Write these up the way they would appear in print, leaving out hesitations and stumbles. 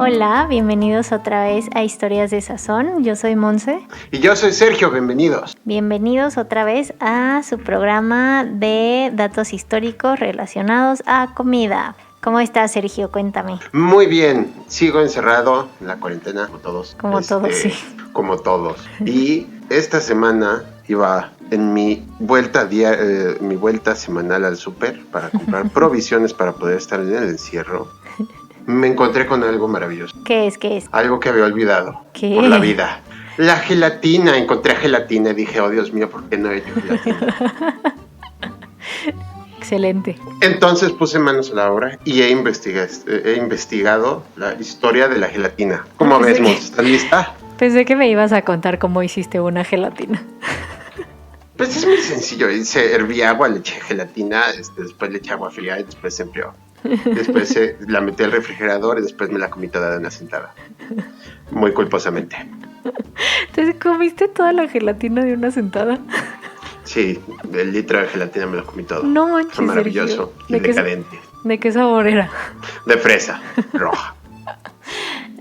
Hola, bienvenidos otra vez a Historias de Sazón. Yo soy Monse. Y yo soy Sergio, bienvenidos. Bienvenidos otra vez a su programa de datos históricos relacionados a comida. ¿Cómo estás, Sergio? Cuéntame. Muy bien, sigo encerrado en la cuarentena, como todos. Todos, sí. Como todos. Y esta semana iba en mi vuelta semanal al súper para comprar provisiones para poder estar en el encierro. Me encontré con algo maravilloso. ¿Qué es? Algo que había olvidado. ¿Qué? Por la vida. La gelatina. Encontré gelatina y dije, oh Dios mío, ¿por qué no he hecho gelatina? Excelente. Entonces puse manos a la obra y he investigado la historia de la gelatina. ¿Cómo ves, Monse? ¿Estás lista? Pensé que me ibas a contar cómo hiciste una gelatina. Pues es muy sencillo. Se hervía agua, le eché gelatina, después le eché agua fría y después se enfrió. Después la metí al refrigerador y después me la comí toda de una sentada. Muy culposamente. ¿Te comiste toda la gelatina de una sentada? Sí, el litro de gelatina me lo comí todo. No manches, fue maravilloso y decadente. ¿De qué sabor era? De fresa, roja.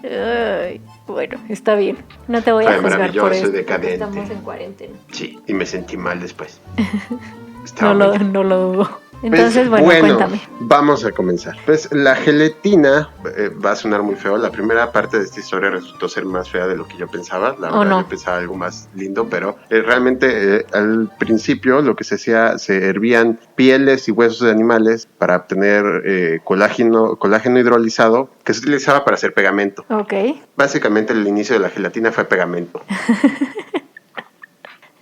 Ay, bueno, está bien. No te voy a juzgar por eso. Decadente. Estamos en cuarentena. Sí, y me sentí mal después. No lo dudo. Entonces, bueno, cuéntame. Vamos a comenzar. Pues la gelatina va a sonar muy feo. La primera parte de esta historia resultó ser más fea de lo que yo pensaba. La verdad, yo pensaba algo más lindo, pero realmente al principio lo que se hacía, se hervían pieles y huesos de animales para obtener colágeno hidrolizado que se utilizaba para hacer pegamento. Ok. Básicamente el inicio de la gelatina fue pegamento.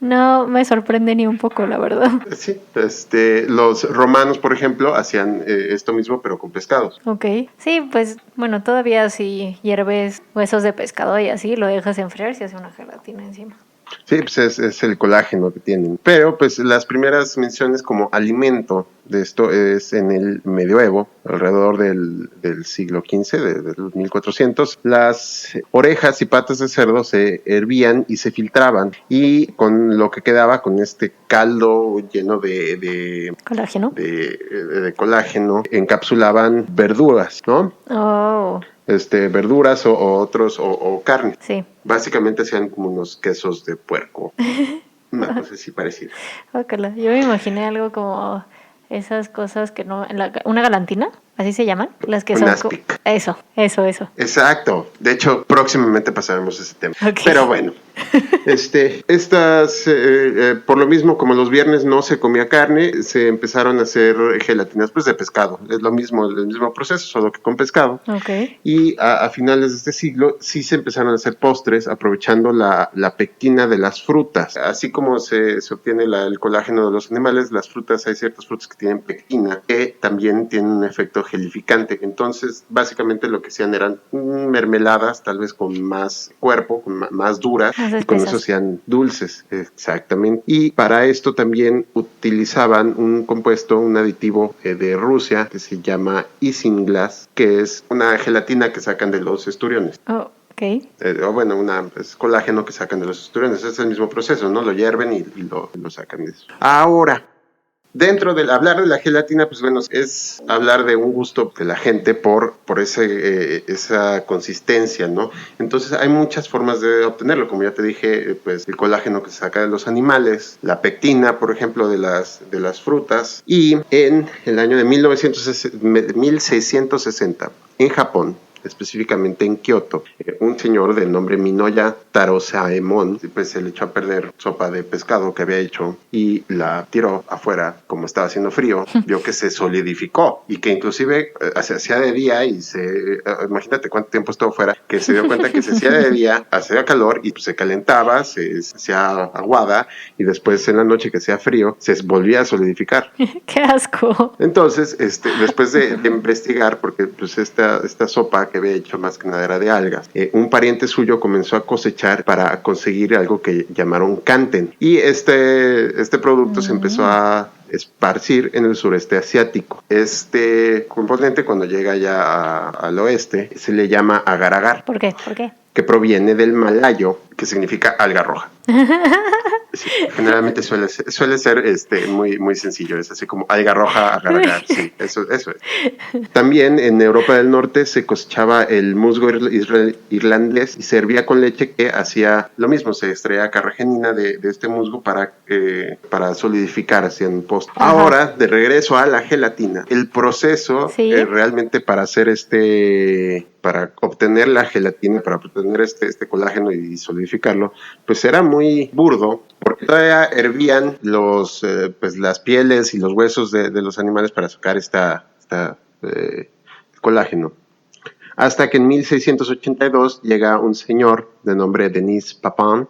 No me sorprende ni un poco, la verdad. Sí, los romanos, por ejemplo, hacían esto mismo, pero con pescados. Ok. Sí, pues, bueno, todavía si hierves huesos de pescado y así, lo dejas enfriar, se hace una gelatina encima. Sí, pues es el colágeno que tienen. Pero, pues, las primeras menciones como alimento de esto es en el medioevo, alrededor del siglo XV, del 1400. Las orejas y patas de cerdo se hervían y se filtraban. Y con lo que quedaba, con este caldo lleno de ¿Colágeno? De colágeno, encapsulaban verduras, ¿no? Oh. Verduras o carne. Sí. Básicamente hacían como unos quesos de puerco. Una cosa así parecida. Ojalá. Yo me imaginé algo como esas cosas que no... ¿Una galantina? ¿Así se llaman? Las que son... Aspic. Eso. Exacto. De hecho, próximamente pasaremos ese tema. Okay. Pero bueno. Por lo mismo, como los viernes no se comía carne, se empezaron a hacer gelatinas pues de pescado. Es el mismo proceso, solo que con pescado. Okay. Y a finales de este siglo sí se empezaron a hacer postres aprovechando la pectina de las frutas. Así como se obtiene el colágeno de los animales, las frutas, hay ciertas frutas que tienen pectina que también tienen un efecto gelificante. Entonces, básicamente lo que hacían eran mermeladas, tal vez con más cuerpo, más duras, y con eso hacían dulces, exactamente. Y para esto también utilizaban un compuesto, un aditivo de Rusia que se llama isinglass, que es una gelatina que sacan de los esturiones. Oh. Okay. Es colágeno que sacan de los esturiones. Es el mismo proceso, ¿no? Lo hierven y lo sacan de eso. Ahora, dentro del hablar de la gelatina, pues bueno, es hablar de un gusto de la gente por esa consistencia, ¿no? Entonces hay muchas formas de obtenerlo, como ya te dije, pues el colágeno que se saca de los animales, la pectina, por ejemplo, de las frutas, y en el año de 1660, en Japón, específicamente en Kioto, un señor de nombre Minoya Tarosaemon, pues se le echó a perder sopa de pescado que había hecho y la tiró afuera, como estaba haciendo frío, vio que se solidificó y que inclusive se hacía de día y imagínate cuánto tiempo estuvo afuera, que se dio cuenta que se hacía de día, hacía calor y pues se calentaba, se hacía aguada y después en la noche que hacía frío, se volvía a solidificar. ¡Qué asco! Entonces, después de investigar, porque pues esta sopa que había hecho más que nada era de algas, un pariente suyo comenzó a cosechar para conseguir algo que llamaron kanten. Y este producto se empezó a esparcir en el sureste asiático. Este componente, cuando llega ya al oeste, se le llama agar-agar. ¿Por qué? Que proviene del malayo, que significa alga roja. Sí, generalmente suele ser muy, muy sencillo, es así como alga roja, agar, sí, eso es. También en Europa del Norte se cosechaba el musgo irlandés y servía con leche, que hacía lo mismo, se extraía carragenina de este musgo para solidificar, hacían postre. Ahora, de regreso a la gelatina, el proceso realmente para hacer para obtener la gelatina, para obtener este colágeno y solidificarlo, pues era muy burdo, porque todavía hervían las pieles y los huesos de los animales para sacar colágeno. Hasta que en 1682 llega un señor de nombre Denis Papin,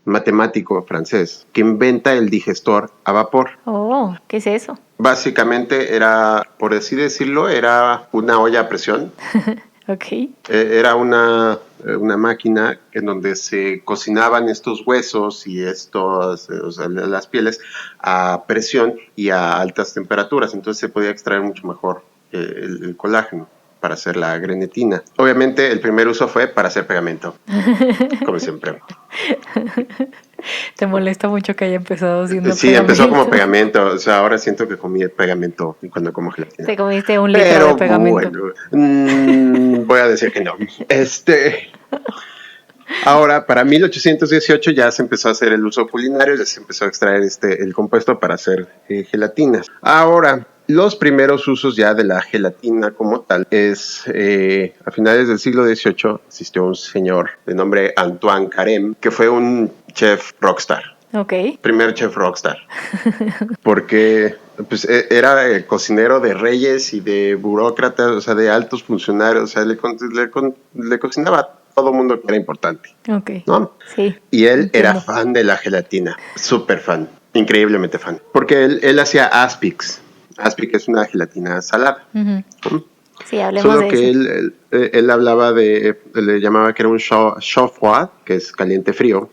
matemático francés, que inventa el digestor a vapor. Oh, ¿qué es eso? Básicamente era, por así decirlo, era una olla a presión. Okay. Era una máquina en donde se cocinaban estos huesos y las pieles a presión y a altas temperaturas. Entonces se podía extraer mucho mejor el colágeno para hacer la grenetina. Obviamente el primer uso fue para hacer pegamento, como siempre. ¿Te molesta mucho que haya empezado siendo Sí, pegamento? Empezó como pegamento. O sea, ahora siento que comí pegamento cuando como gelatina. ¿Te comiste un litro de pegamento? Bueno, voy a decir que no. Ahora, para 1818 ya se empezó a hacer el uso culinario, ya se empezó a extraer el compuesto para hacer gelatinas. Ahora, los primeros usos ya de la gelatina como tal es a finales del siglo XVIII existió un señor de nombre Antoine Carême, que fue un chef rockstar. Okay. Primer chef rockstar. Porque pues, era el cocinero de reyes y de burócratas, o sea, de altos funcionarios, o sea, le cocinaba a todo mundo que era importante. Okay. ¿No? Sí. Y él era fan de la gelatina, súper fan, increíblemente fan. Porque él hacía aspics. Aspic es una gelatina salada. Uh-huh. Sí, hablemos Solo de que eso. él hablaba le llamaba que era un chaud froid, que es caliente frío,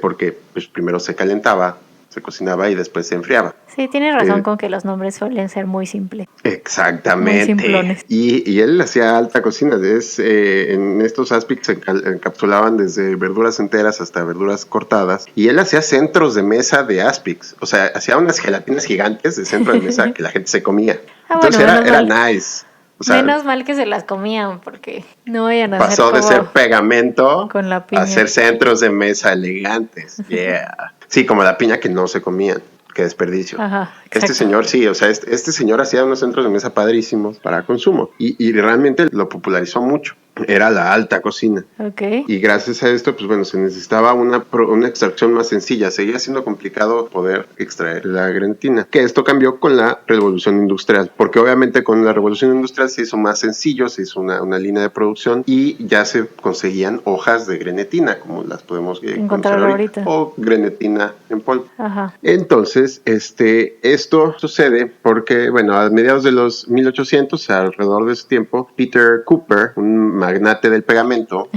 porque pues, primero se calentaba, se cocinaba y después se enfriaba. Sí, tienes razón con que los nombres suelen ser muy simples. Exactamente. Muy simplones. Y él hacía alta cocina. En estos aspics se encapsulaban desde verduras enteras hasta verduras cortadas. Y él hacía centros de mesa de aspics. O sea, hacía unas gelatinas gigantes de centro de mesa que la gente se comía. Entonces era nice. O sea, menos mal que se las comían, porque no vayan a hacer pasó de ser pegamento con la piña. A hacer centros de mesa elegantes. Yeah. Sí, como la piña que no se comían. Qué desperdicio. Ajá, este señor sí, o sea, este señor hacía unos centros de mesa padrísimos para consumo y realmente lo popularizó mucho. Era la alta cocina. Okay. Y gracias a esto, pues bueno, se necesitaba una extracción más sencilla. Seguía siendo complicado poder extraer la grenetina. Que esto cambió con la revolución industrial. Porque obviamente con la revolución industrial se hizo más sencillo, se hizo una línea de producción y ya se conseguían hojas de grenetina, como las podemos encontrar ahorita. O grenetina en polvo. Ajá. Entonces, esto sucede porque, bueno, a mediados de los 1800, alrededor de ese tiempo, Peter Cooper, un magnate del pegamento,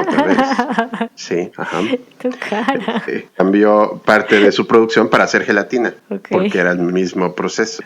otra vez, sí, ajá, tu cara. cambió parte de su producción para hacer gelatina, okay. Porque era el mismo proceso.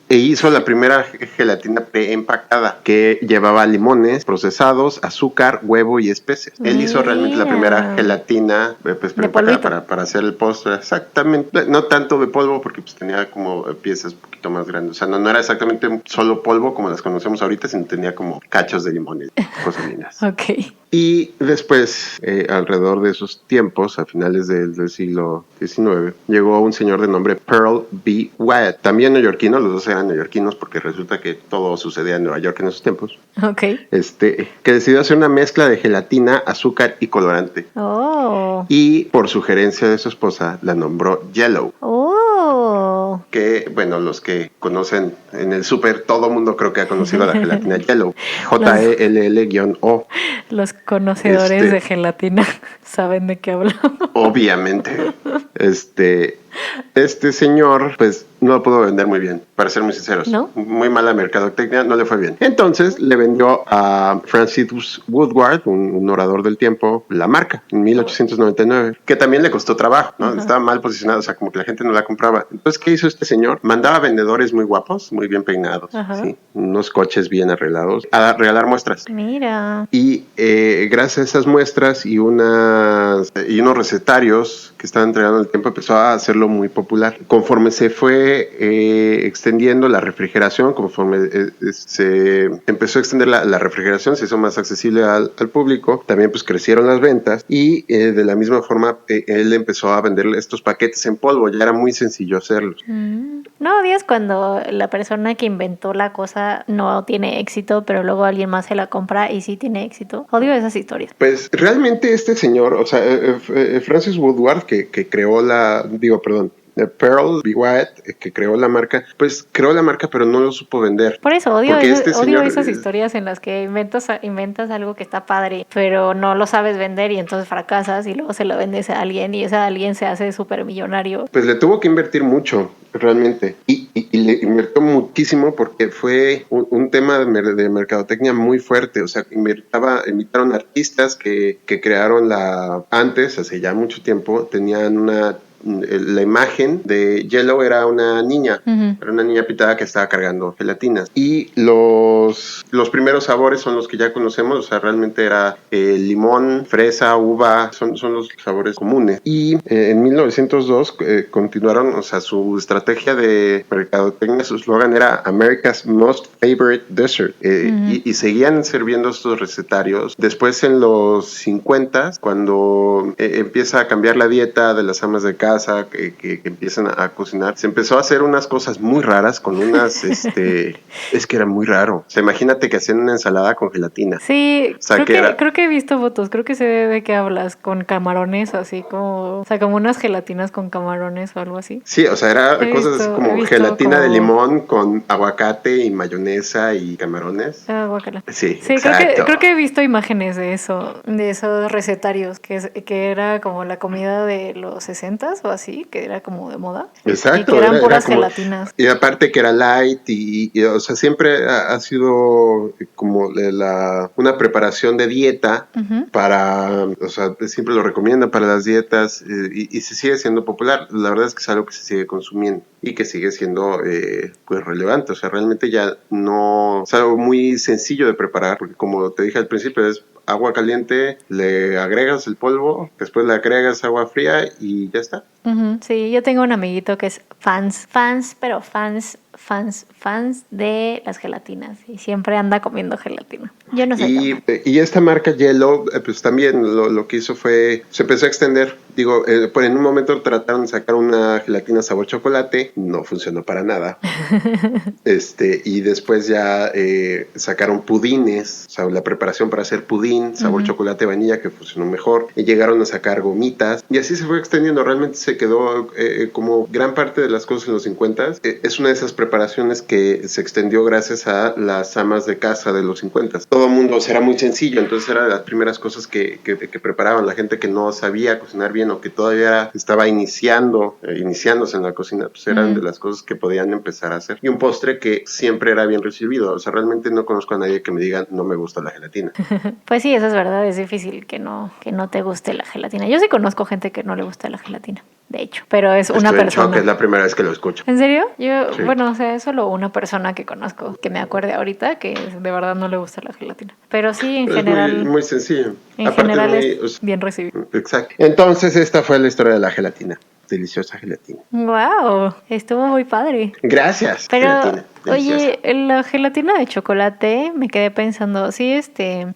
E hizo la primera gelatina preempacada que llevaba limones procesados, azúcar, huevo y especias. Él hizo realmente la primera gelatina preempacada para hacer el postre. Exactamente, no tanto de polvo porque pues tenía como piezas un poquito más grandes. O sea, no era exactamente solo polvo como las conocemos ahorita, sino tenía como cachos de limones, cosas lindas. Okay. Y después, alrededor de esos tiempos, a finales del siglo XIX, llegó un señor de nombre Pearl B. Wyatt, también neoyorquino, los dos eran neoyorquinos porque resulta que todo sucedía en Nueva York en esos tiempos. Okay. Que decidió hacer una mezcla de gelatina, azúcar y colorante. Oh. Y por sugerencia de su esposa, la nombró Yellow. Oh. Que, bueno, los que conocen en el súper, todo mundo creo que ha conocido a la gelatina Yellow. JELL-O. Los conocedores de gelatina saben de qué hablamos. Obviamente. Este señor, pues, no lo pudo vender muy bien, para ser muy sinceros. ¿No? Muy mala mercadotecnia, no le fue bien. Entonces, le vendió a Francis Woodward, un orador del tiempo, la marca, en 1899, que también le costó trabajo, ¿no? Uh-huh. Estaba mal posicionado, o sea, como que la gente no la compraba. Entonces, ¿qué hizo este señor? Mandaba vendedores muy guapos, muy bien peinados, uh-huh. ¿Sí? Unos coches bien arreglados, a regalar muestras. Mira. Y gracias a esas muestras y unos recetarios que estaban entregando el tiempo, empezó a hacerlo muy popular. Conforme se fue extendiendo la refrigeración, conforme se empezó a extender la refrigeración, se hizo más accesible al público, también pues crecieron las ventas y de la misma forma él empezó a vender estos paquetes en polvo, ya era muy sencillo hacerlos. ¿No odias cuando la persona que inventó la cosa no tiene éxito, pero luego alguien más se la compra y sí tiene éxito? Odio esas historias. Pues realmente este señor, o sea, Francis Woodward, que creó Pearl B. Wyatt, que creó la marca, pues creó la marca, pero no lo supo vender. Por eso odio esas historias en las que inventas algo que está padre, pero no lo sabes vender y entonces fracasas y luego se lo vendes a alguien y ese alguien se hace súper millonario. Pues le tuvo que invertir mucho, realmente, y le invirtió muchísimo porque fue un tema de mercadotecnia muy fuerte, o sea, invitaron artistas que crearon antes, hace ya mucho tiempo, tenían la imagen de Yellow era una niña, uh-huh. Era una niña pitada que estaba cargando gelatinas. Y los primeros sabores son los que ya conocemos, o sea, realmente era limón, fresa, uva, son los sabores comunes. Y en 1902 continuaron, o sea, su estrategia de mercadotecnia, su eslogan era America's Most Favorite Dessert. Uh-huh. y seguían sirviendo estos recetarios. Después en los 50, cuando empieza a cambiar la dieta de las amas de casa, que empiezan a cocinar, se empezó a hacer unas cosas muy raras con unas, es que era muy raro. O sea, imagínate que hacían una ensalada con gelatina. Sí, o sea, creo que he visto fotos, creo que sé de qué hablas, con camarones, así como, o sea, como unas gelatinas con camarones o algo así. Sí, o sea, era cosas como gelatina de limón con aguacate y mayonesa y camarones. Guacala. Sí, creo que he visto imágenes de esos recetarios, que era como la comida de los 60s o así, que era como de moda. Exacto. Y que eran puras gelatinas. Y aparte que era light y o sea, siempre ha sido como una preparación de dieta, uh-huh. O sea, siempre lo recomiendan para las dietas y se sigue siendo popular. La verdad es que es algo que se sigue consumiendo y que sigue siendo pues relevante. O sea, realmente ya no es algo muy sencillo de preparar, porque como te dije al principio, es agua caliente, le agregas el polvo, después le agregas agua fría y ya está. Uh-huh. Sí, yo tengo un amiguito que es fans de las gelatinas y siempre anda comiendo gelatina. Yo no sé. Y esta marca Yellow, pues también lo que hizo fue, se empezó a extender. Digo, en un momento trataron de sacar una gelatina sabor chocolate, no funcionó para nada. Y después ya sacaron pudines, o sea, la preparación para hacer pudín, sabor uh-huh. chocolate vainilla, que funcionó mejor. Y llegaron a sacar gomitas y así se fue extendiendo. Realmente se quedó como gran parte de las cosas en los 50. Es una de esas preparaciones que se extendió gracias a las amas de casa de los 50. Todo el mundo, o sea, era muy sencillo, entonces era de las primeras cosas que preparaban la gente que no sabía cocinar bien o que todavía estaba iniciándose en la cocina, pues eran de las cosas que podían empezar a hacer. Y un postre que siempre era bien recibido, o sea, realmente no conozco a nadie que me diga no me gusta la gelatina. Pues sí, eso es verdad, es difícil que no te guste la gelatina. Yo sí conozco gente que no le gusta la gelatina, de hecho, pero es una persona. En shock, es la primera vez que lo escucho. ¿En serio? Sí. Bueno, o sea, es solo una persona que conozco, que me acuerde ahorita, que de verdad no le gusta la gelatina. Pero sí, en general. Muy sencillo. En general es bien recibido. Exacto. Entonces, esta fue la historia de la gelatina. Deliciosa gelatina. Wow, estuvo muy padre. Gracias. Pero, gelatina, oye, la gelatina de chocolate, me quedé pensando, sí,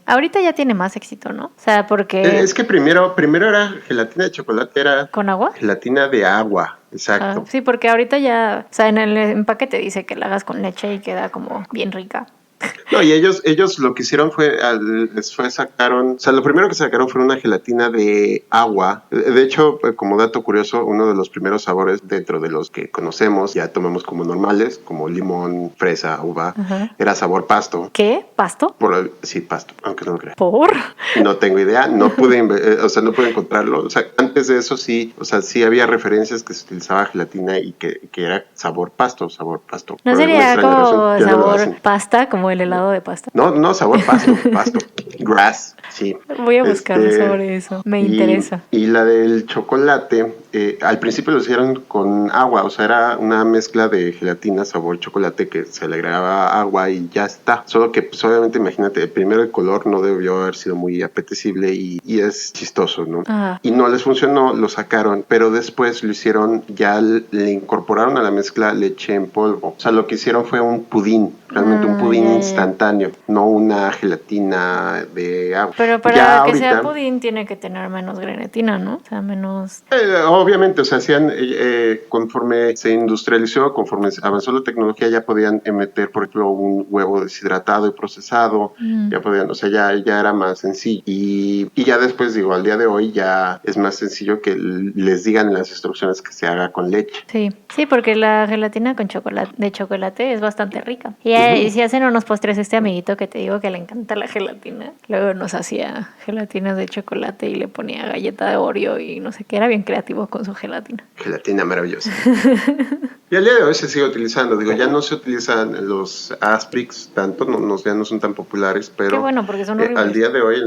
ahorita ya tiene más éxito, ¿no? O sea, porque... Es que primero era gelatina de chocolate, era... ¿Con agua? Gelatina de agua, exacto. Sí, porque ahorita ya, o sea, en el empaque te dice que la hagas con leche y queda como bien rica. No, y ellos lo que hicieron sacaron, o sea, lo primero que sacaron fue una gelatina de agua. De hecho, como dato curioso, uno de los primeros sabores dentro de los que conocemos, ya tomamos como normales, como limón, fresa, uva, Ajá. era sabor pasto. ¿Qué? ¿Pasto? Sí, pasto, aunque no lo creas. ¿Por? No tengo idea, no pude encontrarlo. O sea, antes de eso sí, o sea, sí había referencias que se utilizaba gelatina y que era sabor pasto. ¿No Por alguna sería extraña razón, como ya no lo sabor hacen. pasta, como el helado de pasta? No, sabor pasto. Grass, sí. Voy a buscar sobre eso. Me interesa. Y la del chocolate, al principio lo hicieron con agua, o sea, era una mezcla de gelatina sabor chocolate que se le agregaba agua y ya está. Solo que, pues obviamente, imagínate, primero el color no debió haber sido muy apetecible y es chistoso, ¿no? Ajá. Y no les funcionó, lo sacaron, pero después lo hicieron, ya le incorporaron a la mezcla leche en polvo. O sea, lo que hicieron fue un pudín, realmente un pudín Ya. instantáneo, no una gelatina de agua. Pero para Ya que sea ahorita, pudín tiene que tener menos grenetina, ¿no? O sea, menos... obviamente, o sea, conforme se industrializó, conforme avanzó la tecnología, ya podían meter, por ejemplo, un huevo deshidratado y procesado, ya podían, o sea, ya era más sencillo. Y ya después, digo, al día de hoy ya es más sencillo que les digan las instrucciones que se haga con leche. Sí, porque la gelatina con de chocolate es bastante rica. Y si hacen unos postres, este amiguito que te digo que le encanta la gelatina, luego nos hacía gelatinas de chocolate y le ponía galleta de Oreo y no sé qué, era bien creativo con su gelatina. Gelatina maravillosa. Y al día de hoy se sigue utilizando, digo, ya no se utilizan los Aspix tanto, ya no son tan populares, pero Qué bueno, porque son horribles. al día de hoy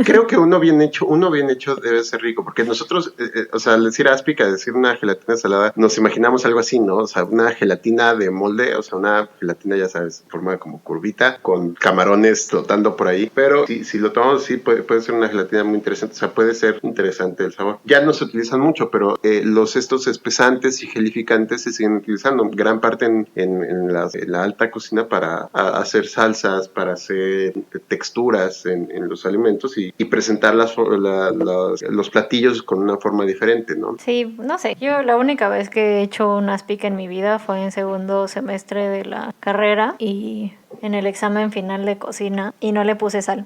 creo que uno bien hecho debe ser rico, porque nosotros, o sea, al decir Aspic, a decir una gelatina salada, nos imaginamos algo así, ¿no? O sea, una gelatina de molde, o sea, una gelatina, ya sabes, formada como curvita, con camarones flotando por ahí, pero si lo tomamos así, puede ser una gelatina muy interesante, o sea, puede ser interesante el sabor. Ya no se utilizan mucho, pero estos espesantes y gelificantes se siguen utilizando, gran parte en la alta cocina para hacer salsas, para hacer texturas en los alimentos y presentar los platillos con una forma diferente, ¿no? Sí, no sé. Yo la única vez que he hecho un aspic en mi vida fue en segundo semestre de la carrera y en el examen final de cocina y no le puse sal.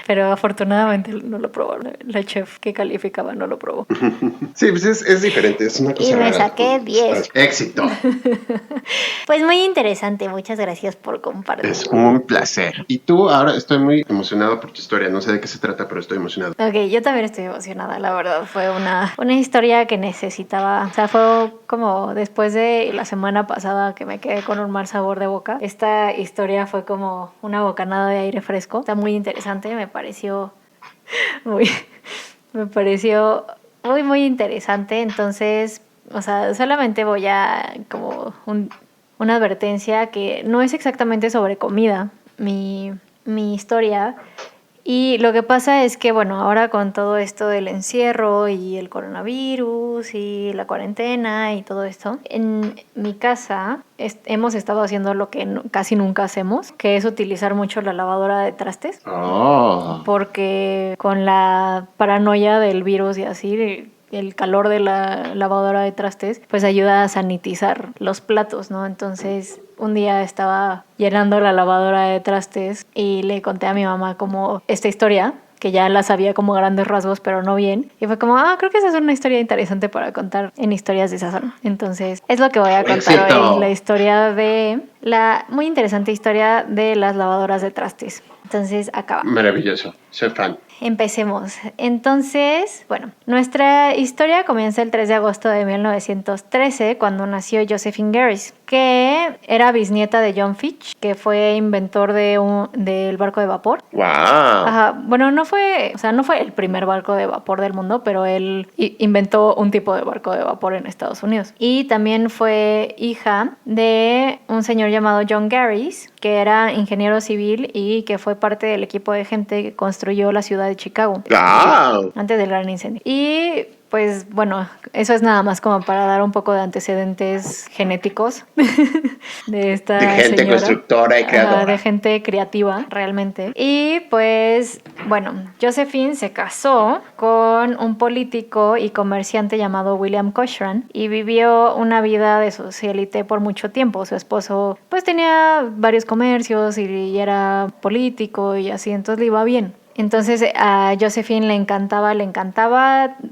Pero afortunadamente no lo probó. La chef que calificaba no lo probó. Sí, pues es diferente, es una cosa Y me rara. saqué 10. ¡Éxito! Pues muy interesante, muchas gracias por compartir. Es un placer. Y tú, ahora estoy muy emocionado por tu historia, no sé de qué se trata, pero estoy emocionado. Ok, yo también estoy emocionada, la verdad. Fue una historia que necesitaba. O sea, fue como después de la semana pasada que me quedé con un mal sabor de boca. Esta historia fue como una bocanada de aire fresco. Está muy interesante, me pareció muy muy interesante. Entonces, o sea, solamente voy a como una advertencia que no es exactamente sobre comida mi historia. Y lo que pasa es que, bueno, ahora con todo esto del encierro y el coronavirus y la cuarentena y todo esto, en mi casa hemos estado haciendo lo que casi nunca hacemos, que es utilizar mucho la lavadora de trastes. Porque con la paranoia del virus y así, el calor de la lavadora de trastes, pues ayuda a sanitizar los platos, ¿no? Entonces, un día estaba llenando la lavadora de trastes y le conté a mi mamá como esta historia, que ya la sabía como grandes rasgos, pero no bien. Y fue como, creo que esa es una historia interesante para contar en Historias de Sazón. Entonces, es lo que voy a contar hoy, la muy interesante historia de las lavadoras de trastes. Entonces, acaba. Maravilloso, soy fan. Empecemos. Entonces, bueno, nuestra historia comienza el 3 de agosto de 1913, cuando nació Josephine Garis, que era bisnieta de John Fitch, que fue inventor del barco de vapor. ¡Wow! Ajá. Bueno, no fue el primer barco de vapor del mundo, pero él inventó un tipo de barco de vapor en Estados Unidos. Y también fue hija de un señor llamado John Garis, que era ingeniero civil y que fue parte del equipo de gente que construyó la ciudad de Chicago. ¡Wow! Antes del gran incendio. Y pues bueno, eso es nada más como para dar un poco de antecedentes genéticos de esta De gente señora. constructora y creadora. De gente creativa, realmente. Y pues, bueno, Josephine se casó con un político y comerciante llamado William Cochran y vivió una vida de socialité por mucho tiempo. Su esposo pues tenía varios comercios y era político y así, entonces le iba bien. Entonces a Josephine le encantaba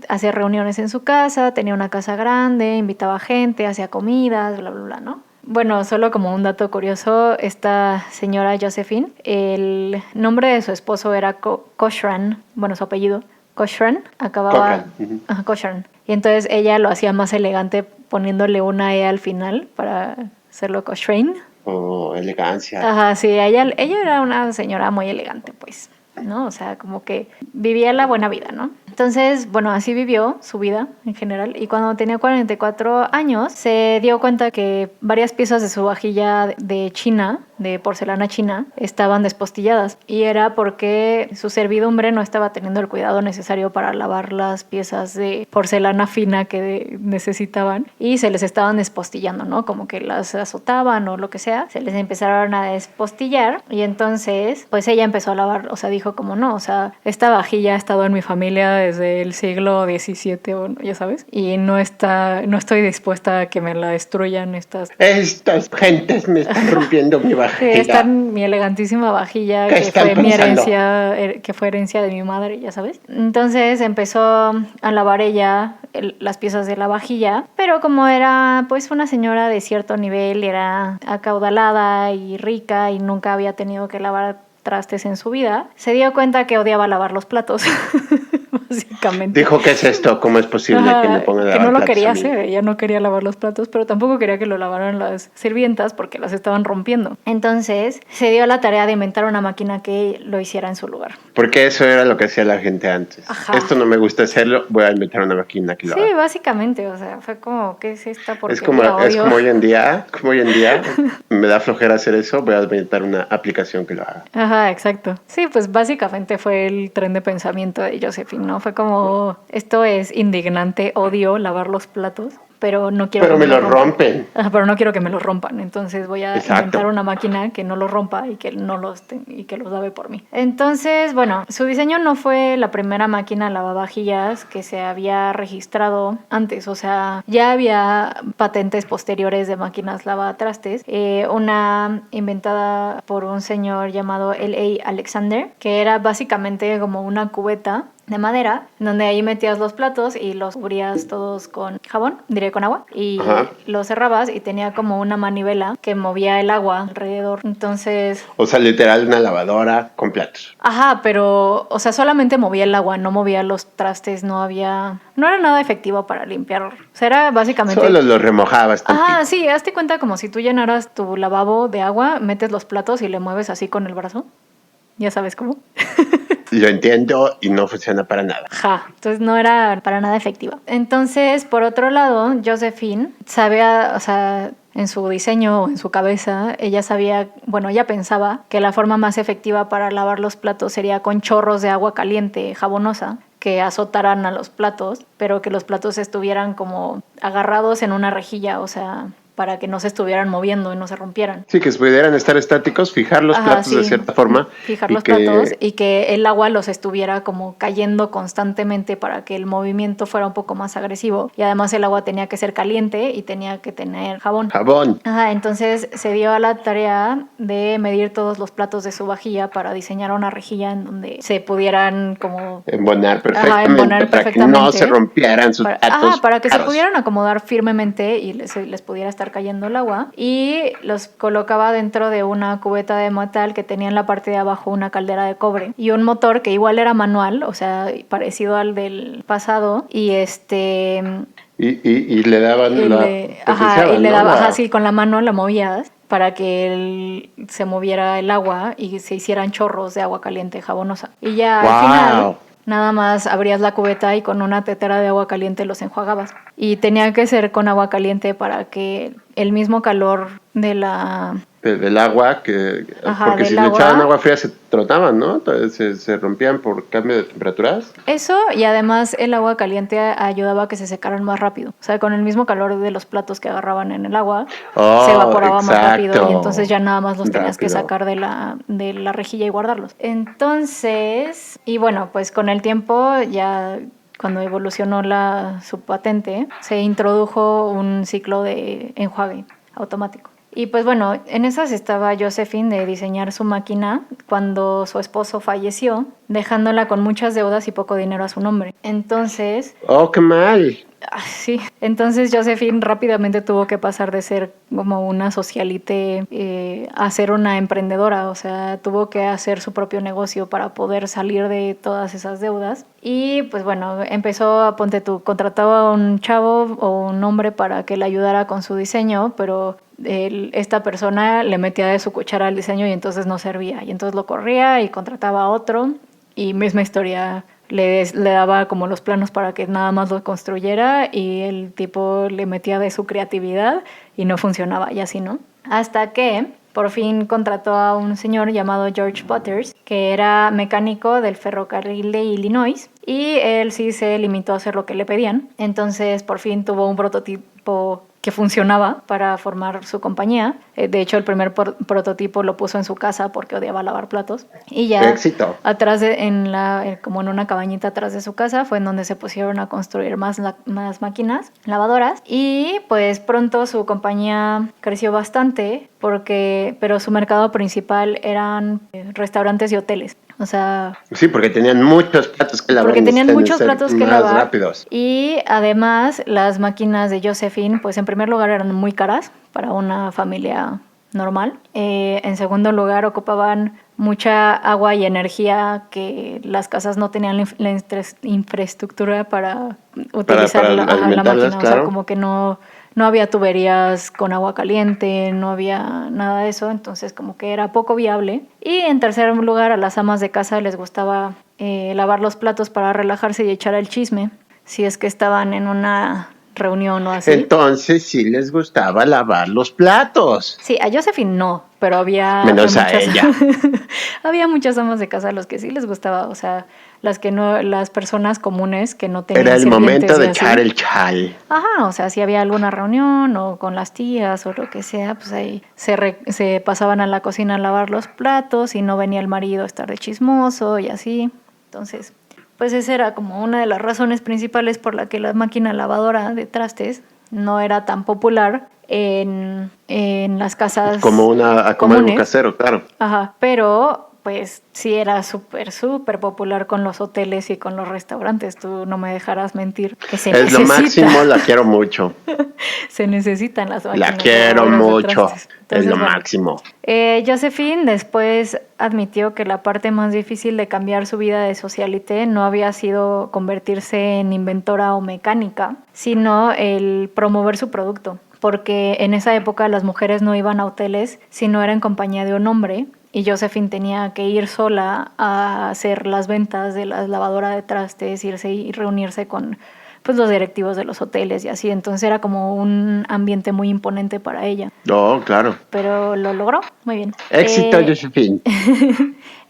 hacer reuniones en su casa, tenía una casa grande, invitaba gente, hacía comidas, bla, bla, bla, ¿no? Bueno, solo como un dato curioso, esta señora Josephine, el nombre de su esposo era Cochran, bueno, su apellido, Cochran, acababa... Cochran. Cochran. Y entonces ella lo hacía más elegante poniéndole una E al final para hacerlo Cochran. Oh, elegancia. Ajá, sí, ella era una señora muy elegante, pues, ¿no? O sea, como que vivía la buena vida, ¿no? Entonces, bueno, así vivió su vida en general y cuando tenía 44 años se dio cuenta que varias piezas de su vajilla de China, de porcelana china, estaban despostilladas y era porque su servidumbre no estaba teniendo el cuidado necesario para lavar las piezas de porcelana fina que necesitaban y se les estaban despostillando, ¿no? Como que las azotaban o lo que sea, se les empezaron a despostillar y entonces pues ella empezó a lavar, o sea, dijo como no, o sea, esta vajilla ha estado en mi familia desde el siglo XVII, o ya sabes, y no estoy dispuesta a que me la destruyan estas gentes me están rompiendo mi vajilla. Esta es mi elegantísima vajilla que fue mi herencia, que fue herencia de mi madre, ya sabes. Entonces empezó a lavar ella las piezas de la vajilla, pero como era pues una señora de cierto nivel, era acaudalada y rica y nunca había tenido que lavar trastes en su vida, se dio cuenta que odiaba lavar los platos. Básicamente. Dijo, ¿qué es esto? ¿Cómo es posible que me pongan a lavar que no lo platos quería a mí? hacer, ella no quería lavar los platos, pero tampoco quería que lo lavaran las sirvientas porque las estaban rompiendo. Entonces se dio a la tarea de inventar una máquina que lo hiciera en su lugar. Porque eso era lo que hacía la gente antes. Ajá. Esto no me gusta hacerlo, voy a inventar una máquina que lo haga. Sí, básicamente, o sea, fue como, ¿qué es esta porquería? Es como hoy en día, me da flojera hacer eso, voy a inventar una aplicación que lo haga. Ajá, exacto. Sí, pues básicamente fue el tren de pensamiento de Josephine, ¿no? Fue como, esto es indignante, odio lavar los platos, pero no quiero pero que me lo rompen. Ajá, pero no quiero que me los rompan, entonces voy a Exacto. inventar una máquina que no los rompa y que y que los lave por mí. Entonces, bueno, su diseño no fue la primera máquina lavavajillas que se había registrado antes, o sea, ya había patentes posteriores de máquinas lavatrastes, una inventada por un señor llamado L.A. Alexander, que era básicamente como una cubeta de madera, donde ahí metías los platos y los cubrías todos con jabón, diré con agua, y los cerrabas y tenía como una manivela que movía el agua alrededor. Entonces... O sea, literal una lavadora con platos. Ajá, pero, o sea, solamente movía el agua, no movía los trastes, no era nada efectivo para limpiar. O sea, era básicamente... Solo los remojabas tantito. Ajá, sí, hazte cuenta como si tú llenaras tu lavabo de agua, metes los platos y le mueves así con el brazo. ¿Ya sabes cómo? Lo entiendo y no funciona para nada. Ajá, entonces no era para nada efectiva. Entonces, por otro lado, Josephine sabía, o sea, en su diseño o en su cabeza, ella pensaba que la forma más efectiva para lavar los platos sería con chorros de agua caliente, jabonosa, que azotaran a los platos, pero que los platos estuvieran como agarrados en una rejilla, o sea, para que no se estuvieran moviendo y no se rompieran. Sí, que pudieran estar estáticos, fijar los platos de cierta forma. Fijar los platos y que el agua los estuviera como cayendo constantemente para que el movimiento fuera un poco más agresivo. Y además el agua tenía que ser caliente y tenía que tener jabón. Ajá, entonces se dio a la tarea de medir todos los platos de su vajilla para diseñar una rejilla en donde se pudieran como... embonar perfectamente, para que no se rompieran sus platos. Ajá, para que se pudieran acomodar firmemente y les pudiera estar cayendo el agua, y los colocaba dentro de una cubeta de metal que tenía en la parte de abajo una caldera de cobre y un motor que igual era manual, o sea, parecido al del pasado, y y le daban así con la mano la movías para que se moviera el agua y se hicieran chorros de agua caliente jabonosa. Y ya al final nada más abrías la cubeta y con una tetera de agua caliente los enjuagabas. Y tenía que ser con agua caliente para que el mismo calor de la del agua, Ajá, porque si del le agua. echaban agua fría se trotaban, ¿no? Entonces se rompían por cambio de temperaturas. Eso, y además el agua caliente ayudaba a que se secaran más rápido. O sea, con el mismo calor de los platos que agarraban en el agua, se Oh, evaporaba más rápido y entonces exacto. ya nada más los tenías que Rápido. sacar de la rejilla y guardarlos. Entonces, y bueno, pues con el tiempo ya cuando evolucionó su patente, se introdujo un ciclo de enjuague automático. Y pues bueno, en esas estaba Josephine de diseñar su máquina cuando su esposo falleció, dejándola con muchas deudas y poco dinero a su nombre. Entonces, Oh, qué mal. sí, entonces Josephine rápidamente tuvo que pasar de ser como una socialite a ser una emprendedora, o sea, tuvo que hacer su propio negocio para poder salir de todas esas deudas. Y pues bueno, empezó, ponte tú, contrataba a un chavo o un hombre para que le ayudara con su diseño, pero esta persona le metía de su cuchara al diseño y entonces no servía. Y entonces lo corría y contrataba a otro y misma historia. Le daba como los planos para que nada más lo construyera y el tipo le metía de su creatividad y no funcionaba y así, ¿no? Hasta que por fin contrató a un señor llamado George Butters, que era mecánico del ferrocarril de Illinois, y él sí se limitó a hacer lo que le pedían. Entonces por fin tuvo un prototipo que funcionaba para formar su compañía. De hecho, el primer prototipo lo puso en su casa porque odiaba lavar platos. Y ya Éxito. atrás como en una cabañita atrás de su casa fue en donde se pusieron a construir más máquinas lavadoras. Y pues pronto su compañía creció bastante pero su mercado principal eran restaurantes y hoteles. O sea, Sí, porque tenían muchos platos que lavar porque y tenían necesitan muchos ser platos que más lavar rápidos. y además las máquinas de Josephine, pues en primer lugar eran muy caras para una familia normal. En segundo lugar ocupaban mucha agua y energía que las casas no tenían la infraestructura para utilizar Para la alimentarlas, máquina. O sea, claro. como que no había tuberías con agua caliente, no había nada de eso, entonces como que era poco viable. Y en tercer lugar, a las amas de casa les gustaba lavar los platos para relajarse y echar el chisme, si es que estaban en una reunión o así. Entonces sí les gustaba lavar los platos. Sí, a Josephine no, pero había Menos a muchas ella. había muchas amas de casa a los que sí les gustaba, o sea, las personas comunes que no Era tenían el sirvientes momento y de echar así. el chal. Ajá, o sea, si había alguna reunión o con las tías o lo que sea, pues ahí se pasaban a la cocina a lavar los platos y no venía el marido a estar de chismoso y así. Entonces, pues esa era como una de las razones principales por la que la máquina lavadora de trastes no era tan popular en las casas Como algo comunes. casero, claro. Ajá, pero pues sí era súper popular con los hoteles y con los restaurantes. Tú no me dejarás mentir que se Es lo necesita. máximo, la quiero mucho. Se necesitan las La máquinas quiero lavadoras de mucho. trastes. Es lo Entonces, bueno. máximo. Josephine después admitió que la parte más difícil de cambiar su vida de socialite no había sido convertirse en inventora o mecánica, sino el promover su producto. Porque en esa época las mujeres no iban a hoteles si no era en compañía de un hombre. Y Josephine tenía que ir sola a hacer las ventas de la lavadora de trastes, irse y reunirse con pues los directivos de los hoteles y así. Entonces era como un ambiente muy imponente para ella. Oh, claro. Pero lo logró muy bien. Éxito, Josephine.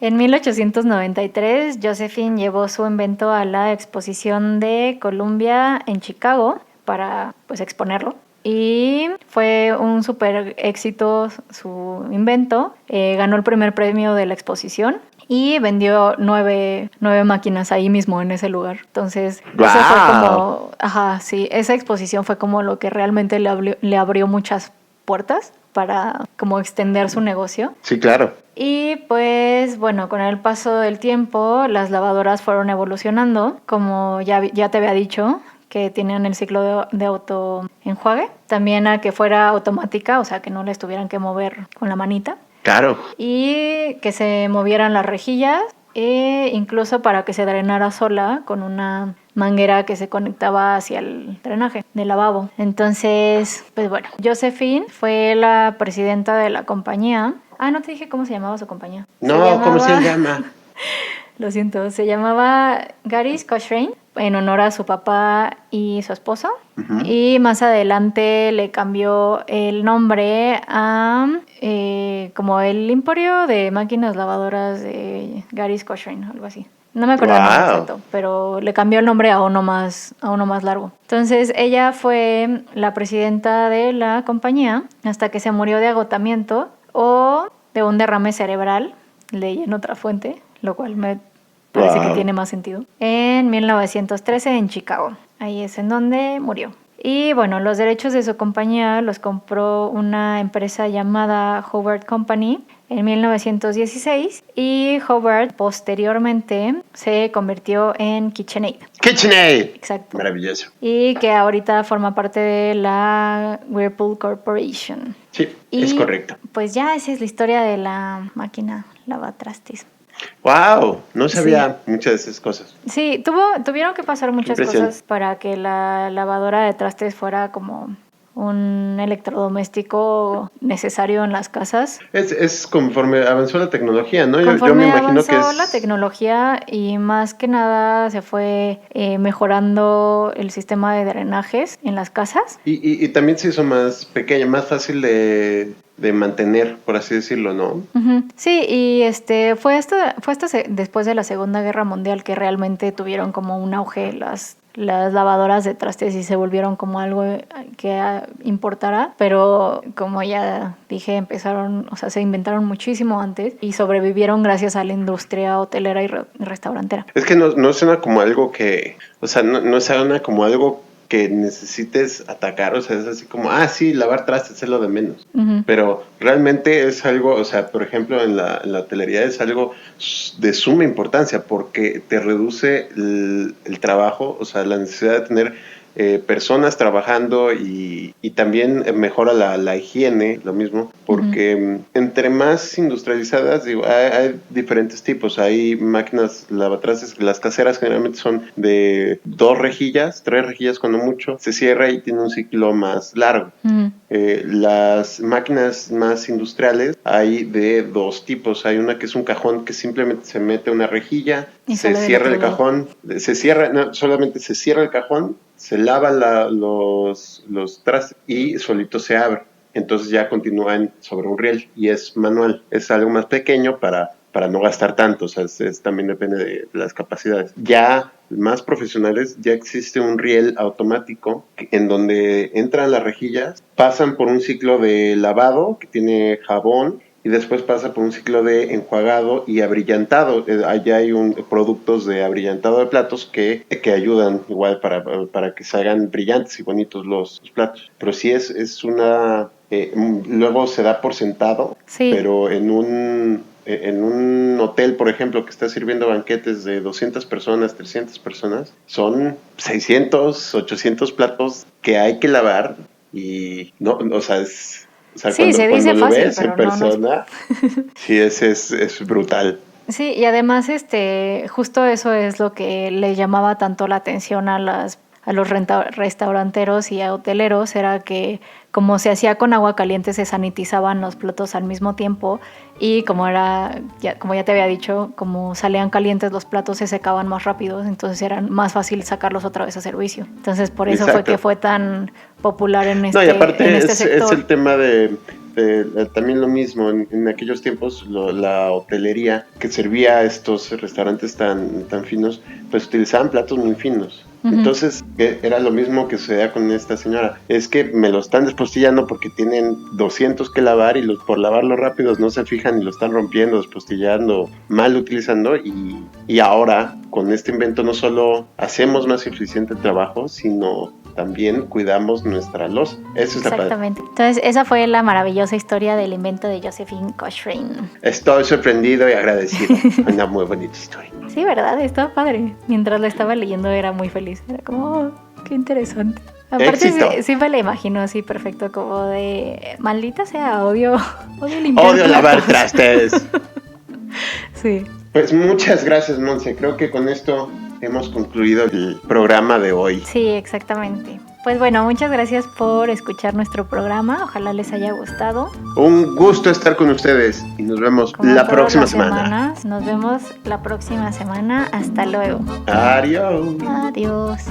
En 1893, Josephine llevó su invento a la exposición de Columbia en Chicago para pues exponerlo. Y fue un súper éxito su invento. Ganó el primer premio de la exposición y vendió 9 máquinas ahí mismo en ese lugar. Entonces, eso fue como, ajá, sí, esa exposición fue como lo que realmente le abrió muchas puertas para como extender su negocio. Sí, claro. Y pues bueno, con el paso del tiempo las lavadoras fueron evolucionando, como ya te había dicho, que tenían el ciclo de autoenjuague, también a que fuera automática, o sea que no les tuvieran que mover con la manita. Claro. Y que se movieran las rejillas e incluso para que se drenara sola con una manguera que se conectaba hacia el drenaje del lavabo. Entonces, pues bueno, Josephine fue la presidenta de la compañía. Ah, no te dije cómo se llamaba su compañía. No, ¿cómo se llama? Lo siento, se llamaba Gary's Cochrane en honor a su papá y su esposa. Ujú. Y más adelante le cambió el nombre a como el Emporio de Máquinas Lavadoras de Gary's Cochrane, algo así. No me acuerdo el nombre Wow. exacto, pero le cambió el nombre a uno más largo. Entonces ella fue la presidenta de la compañía hasta que se murió de agotamiento o de un derrame cerebral, leí en otra fuente, lo cual me parece que Wow. tiene más sentido, en 1913 en Chicago. Ahí es en donde murió. Y bueno, los derechos de su compañía los compró una empresa llamada Hobart Company en 1916 y Hobart posteriormente se convirtió en KitchenAid. KitchenAid. Exacto. Maravilloso. Y que ahorita forma parte de la Whirlpool Corporation. Sí, Y es correcto. pues ya esa es la historia de la máquina lavatrastes. Wow, no Sí. sabía muchas de esas cosas. Sí, tuvieron que pasar muchas Impresión. cosas para que la lavadora de trastes fuera como un electrodoméstico necesario en las casas. Es conforme avanzó la tecnología, ¿no? Yo me Conforme imagino que avanzó es... la tecnología y más que nada se fue mejorando el sistema de drenajes en las casas. Y también se hizo más pequeña, más fácil de mantener, por así decirlo, ¿no? Ujú. Sí, y fue hasta después de la Segunda Guerra Mundial que realmente tuvieron como un auge las lavadoras de trastes y se volvieron como algo que importara, pero como ya dije, se inventaron muchísimo antes y sobrevivieron gracias a la industria hotelera y restaurantera. Es que no suena como algo que, o sea, no suena como algo que necesites atacar, o sea, es así como, sí, lavar trastes es lo de menos. Ujú. Pero realmente es algo, o sea, por ejemplo, en la hotelería es algo de suma importancia porque te reduce el trabajo, o sea, la necesidad de tener personas trabajando y también mejora la higiene, lo mismo, porque entre más industrializadas, digo, hay diferentes tipos. Hay máquinas lavatrastes, las caseras generalmente son de 2 rejillas, 3 rejillas cuando mucho, se cierra y tiene un ciclo más largo. Ujú. Las máquinas más industriales hay de 2 tipos. Hay una que es un cajón que simplemente se mete una rejilla, Y se sale del cierra otro el lado. cajón, solamente se cierra el cajón, se lava los trastes y solito se abre. Entonces ya continúan sobre un riel y es manual. Es algo más pequeño para no gastar tanto, o sea, también depende de las capacidades. Ya más profesionales, ya existe un riel automático en donde entran las rejillas, pasan por un ciclo de lavado que tiene jabón y después pasa por un ciclo de enjuagado y abrillantado. Allá hay productos de abrillantado de platos que ayudan igual para que salgan brillantes y bonitos los platos. Pero sí es una... luego se da por sentado, Sí. pero en un hotel, por ejemplo, que está sirviendo banquetes de 200 personas, 300 personas, son 600, 800 platos que hay que lavar y no, o sea, Sí, se dice cuando lo fácil, ves en pero no es. persona, sí, es brutal. Sí, y además justo eso es lo que le llamaba tanto la atención a los restauranteros y a hoteleros, era que como se hacía con agua caliente se sanitizaban los platos al mismo tiempo y como ya te había dicho, como salían calientes los platos se secaban más rápido, entonces era más fácil sacarlos otra vez a servicio. Entonces por eso Exacto. fue que fue tan popular en No, y este aparte sector. es el tema de también lo mismo en aquellos tiempos la hotelería que servía a estos restaurantes tan finos, pues utilizaban platos muy finos. Ujú. Entonces era lo mismo que sucedía con esta señora, es que me lo están despostillando porque tienen 200 que lavar y por lavarlos rápidos no se fijan y lo están rompiendo, despostillando, mal utilizando y ahora con este invento no solo hacemos más eficiente el trabajo, sino también cuidamos nuestra loza. Eso está padre. Exactamente. Entonces, esa fue la maravillosa historia del invento de Josephine Cochrane. Estoy sorprendido y agradecido. Una muy bonita historia. Sí, ¿verdad? Estaba padre. Mientras la estaba leyendo era muy feliz. Era como, qué interesante. Aparte, sí me la imagino así perfecto, como de, maldita sea, odio limpiar Odio lavar platos. trastes. Sí. Pues muchas gracias, Monse. Creo que con esto hemos concluido el programa de hoy. Sí, exactamente. Pues bueno, muchas gracias por escuchar nuestro programa. Ojalá les haya gustado. Un gusto estar con ustedes y nos vemos Como la todas próxima las semana. semanas, nos vemos la próxima semana. Hasta luego. Adiós. Adiós.